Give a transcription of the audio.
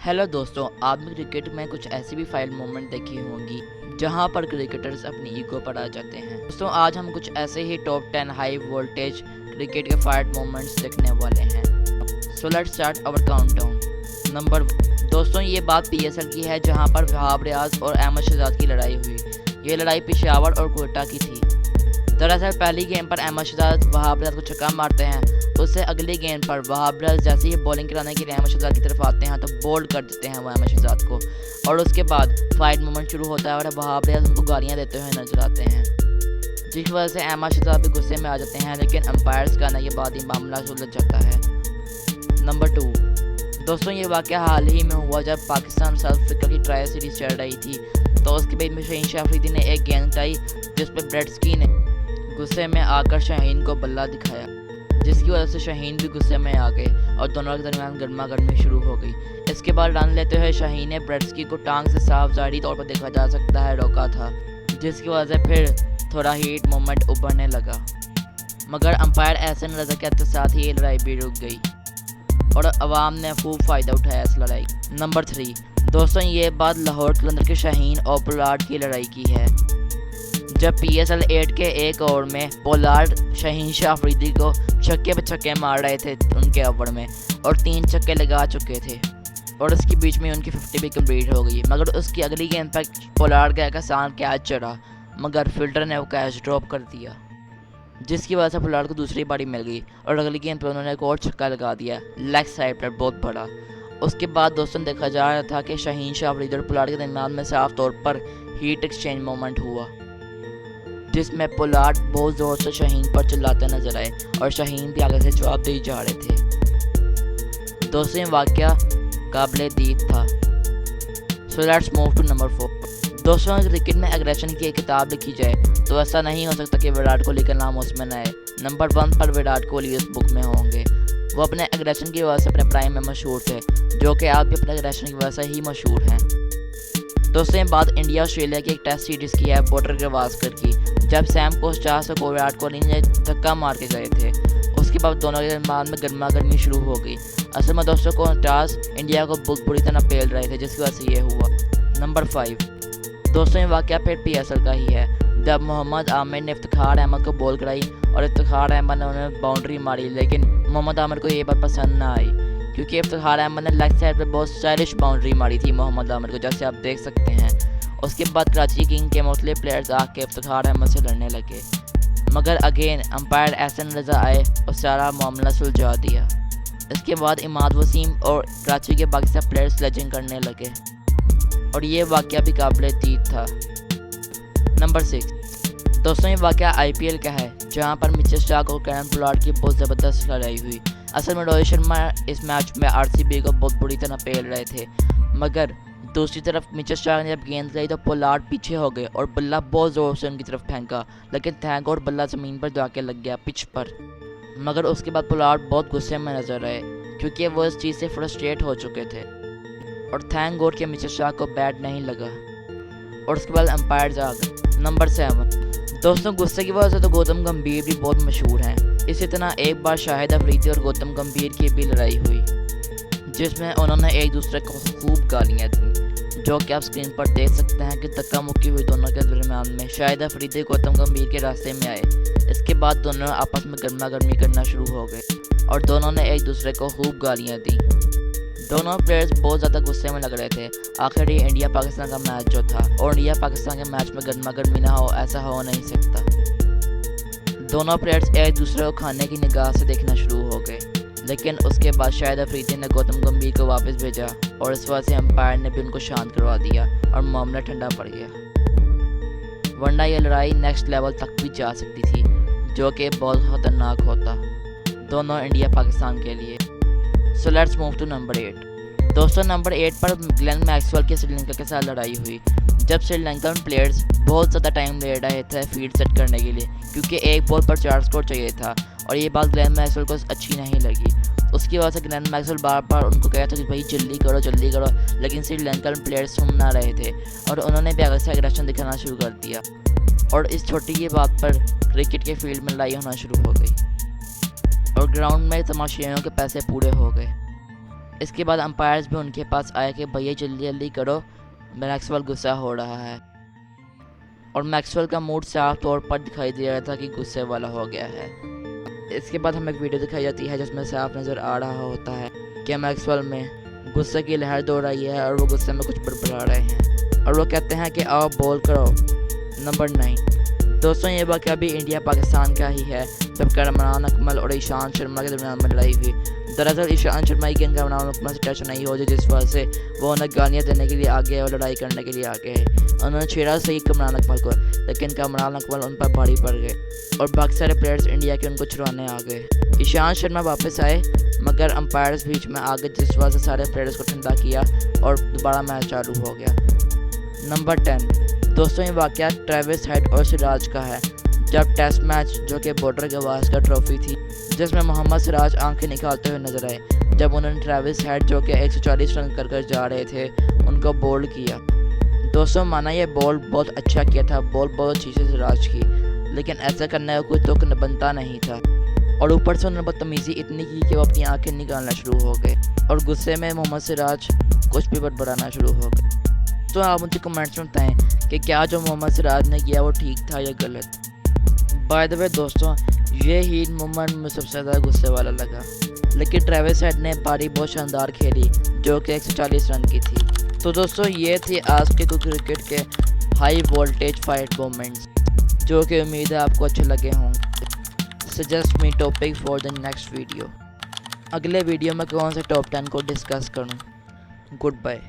Hello दोस्तों, आपने cricket में कुछ ऐसी भी फाइल मोमेंट देखी होंगी जहां पर क्रिकेटर्स अपनी ईगो पर आ जाते हैं। दोस्तों आज हम कुछ ऐसे ही टॉप 10 हाई वोल्टेज क्रिकेट के फाइट मोमेंट्स देखने वाले हैं। So let's start our countdown. Number 1 दोस्तों, ये बात पीएसएल की है जहां पर वहाब रियाज और अहमद शहजाद की लड़ाई हुई। ये लड़ाई पेशावर और कोयटा की थी। दरअसल पहली गेम पर अहमद शहजाद वहाब रियाज को छक्का मारते हैं। उससे अगली गेंद पर वहाब रियाज जैसे ही बॉलिंग कराने के लिए अहमद शहजाद की तरफ आते हैं तो बोल्ड कर देते हैं वो अहमद शहजाद को, और उसके बाद फाइट मोमेंट शुरू होता है और वहाब रियाज उनको गालियाँ देते हुए नजर आते हैं, जिस वजह से अहमद शहजाद भी गुस्से में आ जाते हैं। लेकिन अंपायर्स का आने के बाद ही मामला सुलझ जाता है। नंबर 2 दोस्तों, ये वाक़या हाल ही में हुआ जब पाकिस्तान साउथ अफ्रीका की ट्रायल सीरीज चल रही थी। तो उसके बाद में शहीन शाह अफरीदी ने एक गेंद उठाई जिस पर ब्रेडस्की ने गुस्से में आकर शाहीन को बल्ला दिखाया, जिसकी वजह से शाहीन भी गुस्से में आ गए और दोनों के दरमियान गर्मा गर्मी शुरू हो गई। इसके बाद रन लेते हुए शाहीन ने ब्रेडस्की को टांग से साफ ज़ाहिरी तौर पर देखा जा सकता है रोका था, जिसकी वजह से फिर थोड़ा हीट मोमेंट उभरने लगा। मगर अंपायर ऐसे नजर के साथ ही ये लड़ाई भी रुक गई और अवाम ने खूब फ़ायदा उठाया इस लड़ाई। नंबर 3 दोस्तों, ये बात लाहौर कलंदर के शाहीन और पोलार्ड की लड़ाई की है। जब PSL 8 के एक ओवर में पोलार्ड शहीन शाह अफरीदी को छक्के पे छक्के मार रहे थे उनके ओवर में और 3 छक्के लगा चुके थे और उसके बीच में उनकी 50 भी कंप्लीट हो गई। मगर उसकी अगली गेंद पर पोलार्ड का एक आसान कैच चढ़ा, मगर फील्डर ने वो कैच ड्रॉप कर दिया, जिसकी वजह से पोलार्ड को दूसरी बारी मिल गई और अगली गेंद पर उन्होंने एक और छक्का लगा दिया लेग साइड पर बहुत बड़ा। उसके बाद दोस्तों देखा जा रहा था कि शहीन शाह अफरीदी और पोलार्ड के दरमियान में साफ तौर पर हीट एक्सचेंज मोमेंट हुआ, जिसमें पोलार्ड बहुत ज़ोर से शाहीन पर चिल्लाते नजर आए और शाहीन भी आगे से जवाब दे जा रहे थे। दोस्तों ये वाक़या काबिल दीद था। So let's move to number 4 दोस्तों, अगर क्रिकेट में एग्रेशन की एक किताब लिखी जाए तो ऐसा नहीं हो सकता कि विराट कोहली का नाम उसमें न आए। नंबर 1 पर विराट कोहली इस बुक में होंगे। वो अपने एग्रेशन की वजह से अपने प्राइम में मशहूर थे, जो कि आप भी अपने एग्रेशन की वजह से ही मशहूर हैं। दोस्तों ये बात इंडिया ऑस्ट्रेलिया की एक टेस्ट सीरीज़ की है बॉर्डर गवास्कर की, जब सैम कोस्टास और विराट कोहली ने धक्का मार के गए थे। उसके बाद दोनों के दरमियान में गर्मा गर्मी शुरू हो गई। असल में दोस्तों कोस्टास इंडिया को बहुत बुरी तरह पेल रहे थे, जिसकी वजह से ये हुआ। नंबर 5 दोस्तों, ये वाक़या फिर PSL का ही है, जब मोहम्मद आमिर ने इफ्तिखार अहमद को बॉल कराई और इफ्तिखार अहमद ने उन्हें बाउंड्री मारी। लेकिन मोहम्मद आमिर को ये बात पसंद ना आई, क्योंकि इफ्तिखार अहमद ने लेग साइड पर बहुत स्टाइलिश बाउंड्री मारी थी मोहम्मद आमिर को, जैसे आप देख सकते हैं। उसके बाद कराची किंग के मुख्तलिफ प्लेयर्स आके इफ्तिखार अहमद से लड़ने लगे, मगर अगेन अंपायर ऐसे नजर आए और सारा मामला सुलझा दिया। इसके बाद इमाद वसीम और कराची के बाकी सब प्लेयर्स स्लेजिंग करने लगे और ये वाक़या भी काबिल दीद था। नंबर 6 दोस्तों, ये वाक़या IPL का है, जहाँ पर मिचेल स्टार्क और कैरन पोलार्ड की बहुत ज़बरदस्त लड़ाई हुई। असल में रोहित शर्मा इस मैच में RCB को बहुत बुरी तरह पेल रहे थे, मगर दूसरी तरफ मिचेल स्टार्क ने जब गेंद लाई तो पोलार्ड पीछे हो गए और बल्ला बहुत ज़ोर से उनकी तरफ फेंका, लेकिन थैंक और बल्ला ज़मीन पर जाके लग गया पिच पर। मगर उसके बाद पोलार्ड बहुत गुस्से में नजर आए, क्योंकि वो इस चीज़ से फ्रस्ट्रेट हो चुके थे और थैंक गॉड के मिचेल स्टार्क को बैट नहीं लगा और उसके बाद अंपायर आ गए। नंबर 7 दोस्तों, गुस्से की वजह से तो गौतम गंभीर भी बहुत मशहूर हैं। इसी तरह एक बार शाहिद अफरीदी और गौतम गंभीर की भी लड़ाई हुई, जिसमें उन्होंने एक दूसरे को खूब गालियाँ दी, जो कि आप स्क्रीन पर देख सकते हैं कि धक्का मुक्की हुई दोनों के दरमियान में। शाहिद अफरीदी गौतम गंभीर के रास्ते में आए। इसके बाद दोनों आपस में गर्मा गर्मी करना शुरू हो गए और दोनों ने एक दूसरे को खूब गालियाँ दी। दोनों प्लेयर्स बहुत ज़्यादा गुस्से में लग रहे थे। आखिर ये इंडिया पाकिस्तान का मैच जो था, और इंडिया पाकिस्तान के मैच में गर्मा गर्मी ना हो, ऐसा हो नहीं सकता। दोनों प्लेयर्स एक दूसरे को खाने की निगाह से देखना शुरू हो गए, लेकिन उसके बाद शाहिद अफरीदी ने गौतम गंभीर को वापस भेजा और इस वजह से अंपायर ने भी उनको शांत करवा दिया और मामला ठंडा पड़ गया। वरना ये लड़ाई नेक्स्ट लेवल तक भी जा सकती थी, जो कि बहुत ख़तरनाक होता दोनों इंडिया पाकिस्तान के लिए। So let's move to number 8 दोस्तों, नंबर 8 पर ग्लेन मैक्सवेल की श्रीलंका के साथ लड़ाई हुई, जब श्रीलंकन प्लेयर्स बहुत ज़्यादा टाइम ले रहे थे फील्ड सेट करने के लिए, क्योंकि एक बॉल पर 4 स्कोर चाहिए था और ये बात ग्लेन मैक्सवेल को अच्छी नहीं लगी। उसकी वजह से ग्लेन मैक्सवेल बार बार उनको कहता था कि भाई जल्दी करो, लेकिन श्रीलंकन प्लेयर्स सुन ना रहे थे और उन्होंने भी आगे से एग्रेशन दिखाना शुरू कर दिया और इस छोटी की बात पर क्रिकेट के फील्ड में लड़ाई होना शुरू हो गई और ग्राउंड में तमाशियों के पैसे पूरे हो गए। इसके बाद अंपायर्स भी उनके पास आए कि भैया जल्दी जल्दी करो, मैक्सवेल गुस्सा हो रहा है। और मैक्सवेल का मूड साफ तौर पर दिखाई दे रहा था कि गुस्से वाला हो गया है। इसके बाद हमें एक वीडियो दिखाई जाती है जिसमें साफ नज़र आ रहा होता है कि मैक्सवेल में गुस्से की लहर दौड़ रही है और वो गुस्से में कुछ बड़बड़ा रहे हैं और वो कहते हैं कि आओ बोल करो। नंबर 9। दोस्तों ये वाक़या भी इंडिया पाकिस्तान का ही है, जब कामरान अकमल और ईशान शर्मा के दरमियान में लड़ाई हुई। दरअसल ईशान शर्मा की कामरान अकमल से टच नहीं होती, जिस वजह से वो उन्हें गालियाँ देने के लिए आगे और लड़ाई करने के लिए आगे है। उन्होंने छेड़ा सही कामरान अकमल को, लेकिन कामरान अकमल उन पर भारी पड़ गए और बाकी सारे प्लेयर्स इंडिया के उनको छुड़ाने आ गए। ईशान शर्मा वापस आए मगर अंपायर्स बीच में आ गए, जिस वजह से सारे प्लेयर्स को ठंडा किया और दोबारा मैच चालू हो गया। नंबर 10। दोस्तों ये वाक़या ट्रेविस हेड और सिराज का है, जब टेस्ट मैच जो कि बॉर्डर गवास्कर ट्रॉफी थी, जिसमें मोहम्मद सिराज आंखें निकालते हुए नजर आए जब उन्होंने ट्रेविस हेड जो कि 140 रन कर जा रहे थे उनको बोल्ड किया। दोस्तों माना ये बॉल बहुत अच्छा किया था, बॉल बहुत अच्छी से सिराज की, लेकिन ऐसा करने का कोई तुक बनता नहीं था और ऊपर से उन्होंने बदतमीज़ी इतनी की कि वो अपनी आंखें निकालना शुरू हो गए और गुस्से में मोहम्मद सिराज कुछ भी बड़बड़ाना शुरू हो गए। तो आप मुझे कमेंट्स में बताएं कि क्या जो मोहम्मद सिराज ने किया वो ठीक था या गलत। बाय द वे दोस्तों ये ही मोमेंट में सबसे ज़्यादा गुस्से वाला लगा, लेकिन ट्रेविस हेड ने पारी बहुत शानदार खेली जो कि 140 रन की थी। तो दोस्तों ये थी आज के क्रिकेट के हाई वोल्टेज फाइट मोमेंट्स, जो कि उम्मीद है आपको अच्छे लगे होंगे। Suggest me topic for the next video. अगले वीडियो में कौन से टॉप 10 को डिस्कस करूँ। Good bye.